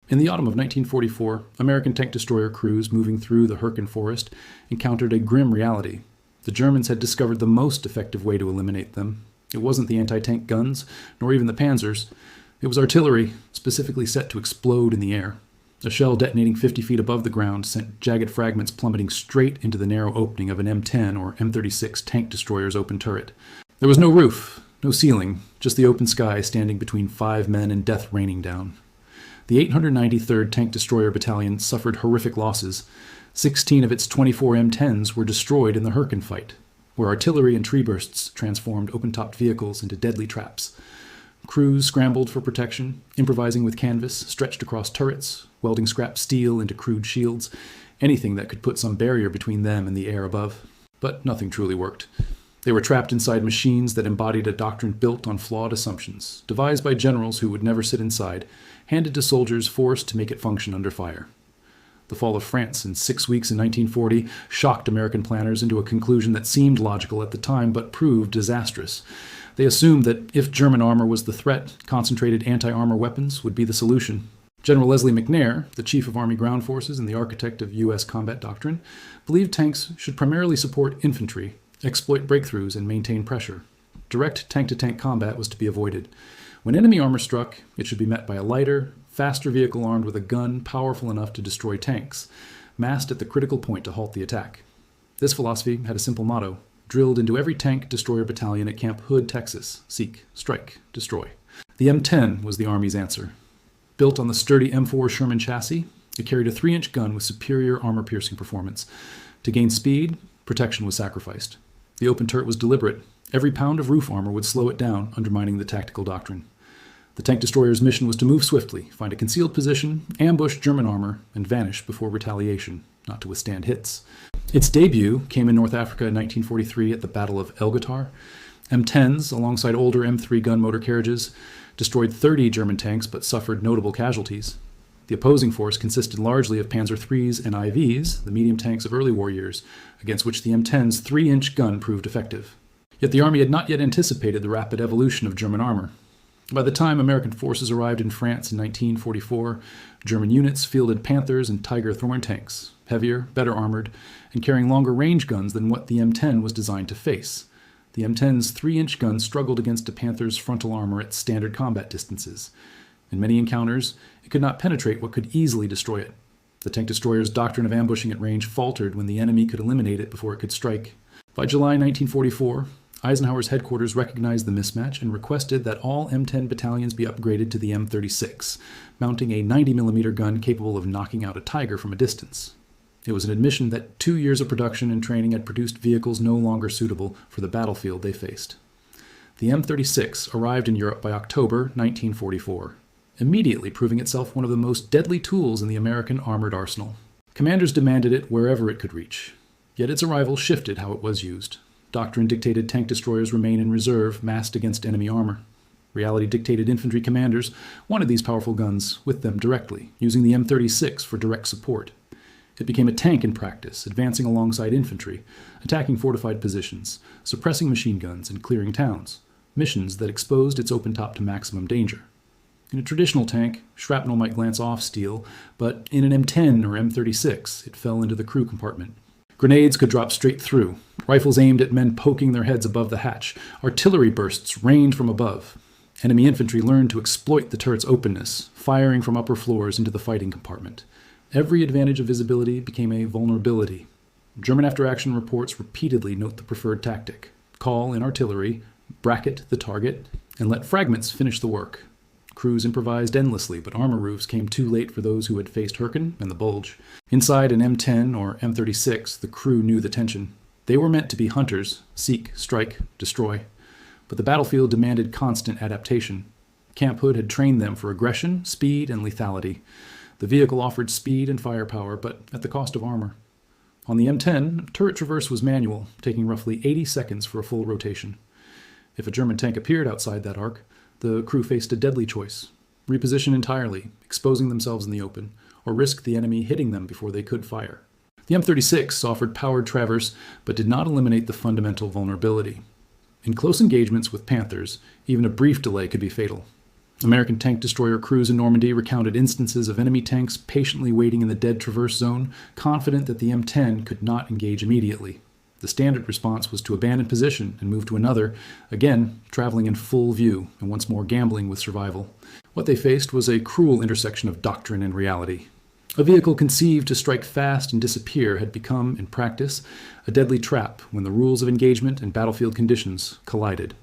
In the autumn of 1944, American tank destroyer crews moving through the Hürtgen forest encountered a grim reality. The Germans had discovered the most effective way to eliminate them. It wasn't the anti-tank guns, nor even the panzers. It was artillery, specifically set to explode in the air. A shell detonating 50 feet above the ground sent jagged fragments plummeting straight into the narrow opening of an M10 or M36 tank destroyer's open turret. There was no roof, no ceiling, just the open sky standing between 5 men and death raining down. The 893rd Tank Destroyer Battalion suffered horrific losses. 16 of its 24 M10s were destroyed in the Hürtgen fight, where artillery and tree bursts transformed open-topped vehicles into deadly traps. Crews scrambled for protection, improvising with canvas, stretched across turrets, welding scrap steel into crude shields, anything that could put some barrier between them and the air above. But nothing truly worked. They were trapped inside machines that embodied a doctrine built on flawed assumptions, devised by generals who would never sit inside, handed to soldiers forced to make it function under fire. The fall of France in 6 weeks in 1940 shocked American planners into a conclusion that seemed logical at the time but proved disastrous. They assumed that if German armor was the threat, concentrated anti-armor weapons would be the solution. General Leslie McNair, the chief of Army ground forces and the architect of U.S. combat doctrine, believed tanks should primarily support infantry, exploit breakthroughs, and maintain pressure. Direct tank-to-tank combat was to be avoided. When enemy armor struck, it should be met by a lighter, faster vehicle armed with a gun powerful enough to destroy tanks, massed at the critical point to halt the attack. This philosophy had a simple motto, drilled into every tank destroyer battalion at Camp Hood, Texas: seek, strike, destroy. The M10 was the Army's answer. Built on the sturdy M4 Sherman chassis, it carried a 3-inch gun with superior armor-piercing performance. To gain speed, protection was sacrificed. The open turret was deliberate. Every pound of roof armor would slow it down, undermining the tactical doctrine. The tank destroyer's mission was to move swiftly, find a concealed position, ambush German armor, and vanish before retaliation, not to withstand hits. Its debut came in North Africa in 1943 at the Battle of Elgatar. M10s, alongside older M3 gun motor carriages, destroyed 30 German tanks but suffered notable casualties. The opposing force consisted largely of Panzer IIIs and IVs, the medium tanks of early war years, against which the M10's 3-inch gun proved effective. Yet the Army had not yet anticipated the rapid evolution of German armor. By the time American forces arrived in France in 1944, German units fielded Panthers and Tiger Thorn tanks, heavier, better armored, and carrying longer range guns than what the M10 was designed to face. The M10's 3-inch gun struggled against a Panther's frontal armor at standard combat distances. In many encounters, it could not penetrate what could easily destroy it. The tank destroyer's doctrine of ambushing at range faltered when the enemy could eliminate it before it could strike. By July 1944, Eisenhower's headquarters recognized the mismatch and requested that all M10 battalions be upgraded to the M36, mounting a 90mm gun capable of knocking out a Tiger from a distance. It was an admission that 2 years of production and training had produced vehicles no longer suitable for the battlefield they faced. The M36 arrived in Europe by October 1944, immediately proving itself one of the most deadly tools in the American armored arsenal. Commanders demanded it wherever it could reach, yet its arrival shifted how it was used. Doctrine dictated tank destroyers remain in reserve, massed against enemy armor. Reality dictated infantry commanders wanted these powerful guns with them directly, using the M36 for direct support. It became a tank in practice, advancing alongside infantry, attacking fortified positions, suppressing machine guns, and clearing towns, missions that exposed its open top to maximum danger. In a traditional tank, shrapnel might glance off steel, but in an M10 or M36, it fell into the crew compartment. Grenades could drop straight through, rifles aimed at men poking their heads above the hatch, artillery bursts rained from above. Enemy infantry learned to exploit the turret's openness, firing from upper floors into the fighting compartment. Every advantage of visibility became a vulnerability. German after-action reports repeatedly note the preferred tactic: call in artillery, bracket the target, and let fragments finish the work. Crews improvised endlessly, but armor roofs came too late for those who had faced Hürtgen and the Bulge. Inside an M10 or M36, the crew knew the tension. They were meant to be hunters, seek, strike, destroy. But the battlefield demanded constant adaptation. Camp Hood had trained them for aggression, speed, and lethality. The vehicle offered speed and firepower, but at the cost of armor. On the M10, turret traverse was manual, taking roughly 80 seconds for a full rotation. If a German tank appeared outside that arc, the crew faced a deadly choice: reposition entirely, exposing themselves in the open, or risk the enemy hitting them before they could fire. The M36 offered powered traverse, but did not eliminate the fundamental vulnerability. In close engagements with Panthers, even a brief delay could be fatal. American tank destroyer crews in Normandy recounted instances of enemy tanks patiently waiting in the dead traverse zone, confident that the M10 could not engage immediately. The standard response was to abandon position and move to another, again traveling in full view and once more gambling with survival. What they faced was a cruel intersection of doctrine and reality. A vehicle conceived to strike fast and disappear had become, in practice, a deadly trap when the rules of engagement and battlefield conditions collided.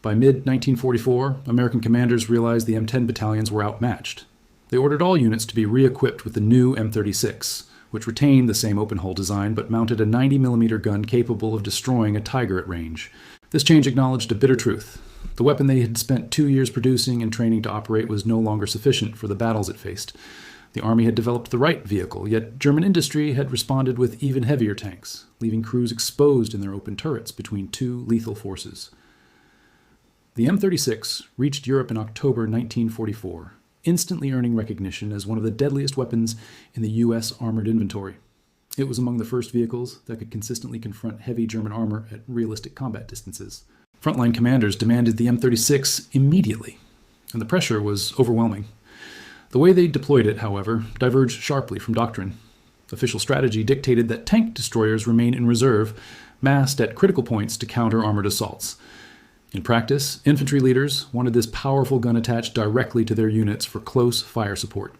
By mid-1944, American commanders realized the M10 battalions were outmatched. They ordered all units to be re-equipped with the new M36, which retained the same open-hull design but mounted a 90mm gun capable of destroying a Tiger at range. This change acknowledged a bitter truth. The weapon they had spent 2 years producing and training to operate was no longer sufficient for the battles it faced. The Army had developed the right vehicle, yet German industry had responded with even heavier tanks, leaving crews exposed in their open turrets between two lethal forces. The M36 reached Europe in October 1944, instantly earning recognition as one of the deadliest weapons in the U.S. armored inventory. It was among the first vehicles that could consistently confront heavy German armor at realistic combat distances. Frontline commanders demanded the M36 immediately, and the pressure was overwhelming. The way they deployed it, however, diverged sharply from doctrine. Official strategy dictated that tank destroyers remain in reserve, massed at critical points to counter armored assaults. In practice, infantry leaders wanted this powerful gun attached directly to their units for close fire support.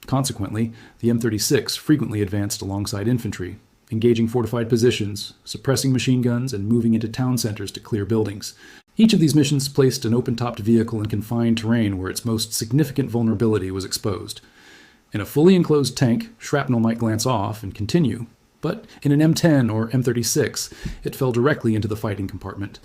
Consequently, the M36 frequently advanced alongside infantry, engaging fortified positions, suppressing machine guns, and moving into town centers to clear buildings. Each of these missions placed an open-topped vehicle in confined terrain where its most significant vulnerability was exposed. In a fully enclosed tank, shrapnel might glance off and continue, but in an M10 or M36, it fell directly into the fighting compartment.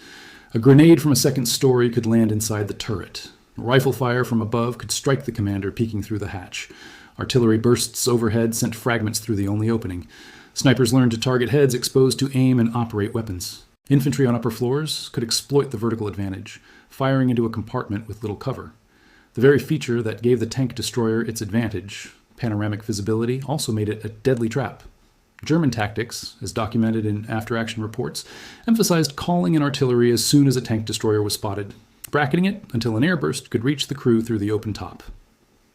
A grenade from a second story could land inside the turret. Rifle fire from above could strike the commander peeking through the hatch. Artillery bursts overhead sent fragments through the only opening. Snipers learned to target heads exposed to aim and operate weapons. Infantry on upper floors could exploit the vertical advantage, firing into a compartment with little cover. The very feature that gave the tank destroyer its advantage, panoramic visibility, also made it a deadly trap. German tactics, as documented in after-action reports, emphasized calling in artillery as soon as a tank destroyer was spotted, bracketing it until an airburst could reach the crew through the open top.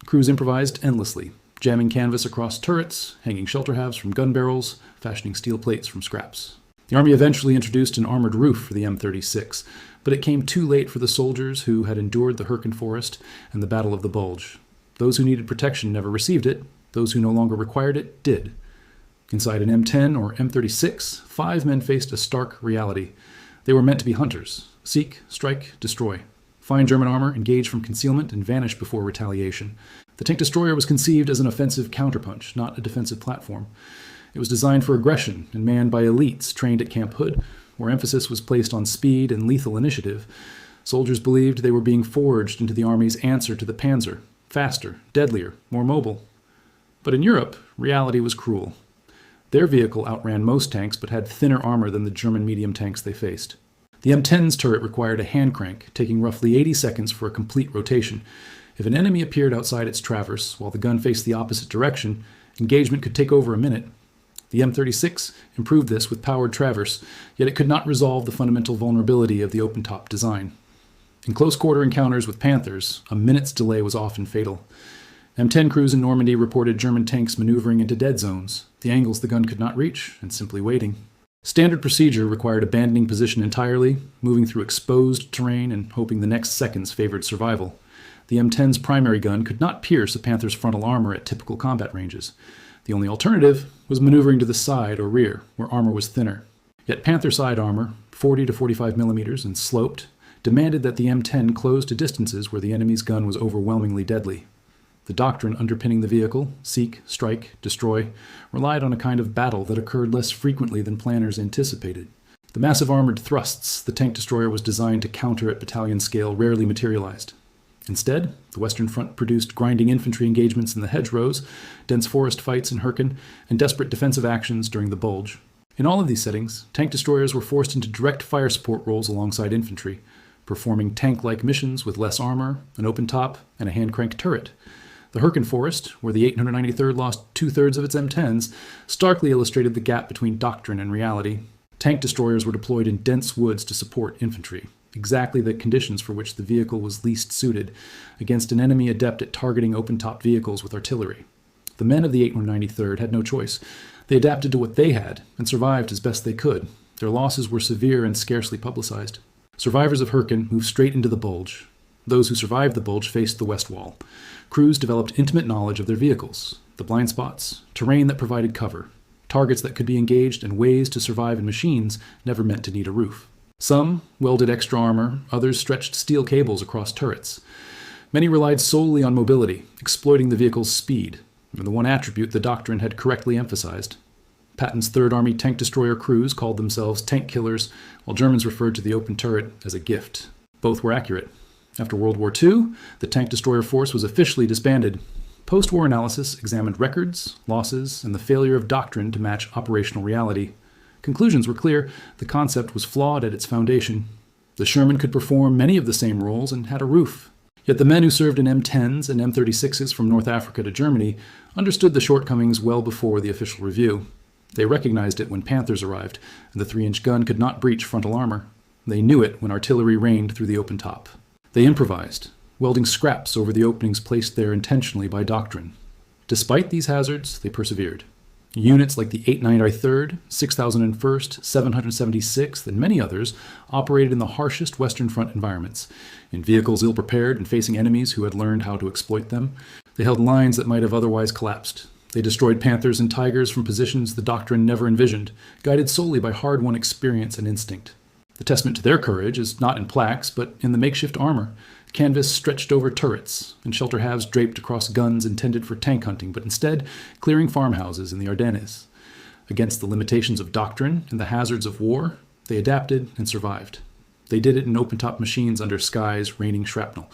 Crews improvised endlessly, jamming canvas across turrets, hanging shelter halves from gun barrels, fashioning steel plates from scraps. The Army eventually introduced an armored roof for the M36, but it came too late for the soldiers who had endured the Hürtgen Forest and the Battle of the Bulge. Those who needed protection never received it. Those who no longer required it did. Inside an M10 or M36, 5 men faced a stark reality. They were meant to be hunters. Seek, strike, destroy. Find German armor, engage from concealment, and vanish before retaliation. The tank destroyer was conceived as an offensive counterpunch, not a defensive platform. It was designed for aggression and manned by elites trained at Camp Hood, where emphasis was placed on speed and lethal initiative. Soldiers believed they were being forged into the Army's answer to the Panzer, faster, deadlier, more mobile. But in Europe, reality was cruel. Their vehicle outran most tanks but had thinner armor than the German medium tanks they faced. The M10's turret required a hand crank, taking roughly 80 seconds for a complete rotation. If an enemy appeared outside its traverse while the gun faced the opposite direction, engagement could take over a minute. The M36 improved this with powered traverse, yet it could not resolve the fundamental vulnerability of the open-top design. In close-quarter encounters with Panthers, a minute's delay was often fatal. M10 crews in Normandy reported German tanks maneuvering into dead zones, the angles the gun could not reach, and simply waiting. Standard procedure required abandoning position entirely, moving through exposed terrain, and hoping the next seconds favored survival. The M10's primary gun could not pierce a Panther's frontal armor at typical combat ranges. The only alternative was maneuvering to the side or rear, where armor was thinner. Yet Panther side armor, 40 to 45 millimeters and sloped, demanded that the M10 close to distances where the enemy's gun was overwhelmingly deadly. The doctrine underpinning the vehicle, seek, strike, destroy, relied on a kind of battle that occurred less frequently than planners anticipated. The massive armored thrusts the tank destroyer was designed to counter at battalion scale rarely materialized. Instead, the Western Front produced grinding infantry engagements in the hedgerows, dense forest fights in Hürtgen, and desperate defensive actions during the Bulge. In all of these settings, tank destroyers were forced into direct fire support roles alongside infantry, performing tank-like missions with less armor, an open top, and a hand-crank turret. The Hürtgen Forest, where the 893rd lost 2/3 of its M10s, starkly illustrated the gap between doctrine and reality. Tank destroyers were deployed in dense woods to support infantry. exactly the conditions for which the vehicle was least suited, against an enemy adept at targeting open-topped vehicles with artillery. The men of the 893rd had no choice. They adapted to what they had and survived as best they could. Their losses were severe and scarcely publicized. Survivors of Herkin moved straight into the Bulge. Those who survived the Bulge faced the West Wall. Crews developed intimate knowledge of their vehicles, the blind spots, terrain that provided cover, targets that could be engaged, and ways to survive in machines never meant to need a roof. Some welded extra armor, others stretched steel cables across turrets. Many relied solely on mobility, exploiting the vehicle's speed, and the one attribute the doctrine had correctly emphasized. Patton's Third Army tank destroyer crews called themselves tank killers, while Germans referred to the open turret as a gift. Both were accurate. After World War II, the tank destroyer force was officially disbanded. Post-war analysis examined records, losses, and the failure of doctrine to match operational reality. Conclusions were clear. The concept was flawed at its foundation. The Sherman could perform many of the same roles and had a roof. Yet the men who served in M10s and M36s from North Africa to Germany understood the shortcomings well before the official review. They recognized it when Panthers arrived, and the 3-inch gun could not breach frontal armor. They knew it when artillery rained through the open top. They improvised, welding scraps over the openings placed there intentionally by doctrine. Despite these hazards, they persevered. Units like the 893rd, 6001st, 776th, and many others operated in the harshest Western Front environments, in vehicles ill-prepared and facing enemies who had learned how to exploit them. They held lines that might have otherwise collapsed. They destroyed Panthers and Tigers from positions the doctrine never envisioned, guided solely by hard-won experience and instinct. The testament to their courage is not in plaques, but in the makeshift armor, canvas stretched over turrets, and shelter halves draped across guns intended for tank hunting, but instead clearing farmhouses in the Ardennes. Against the limitations of doctrine and the hazards of war, they adapted and survived. They did it in open-top machines under skies raining shrapnel.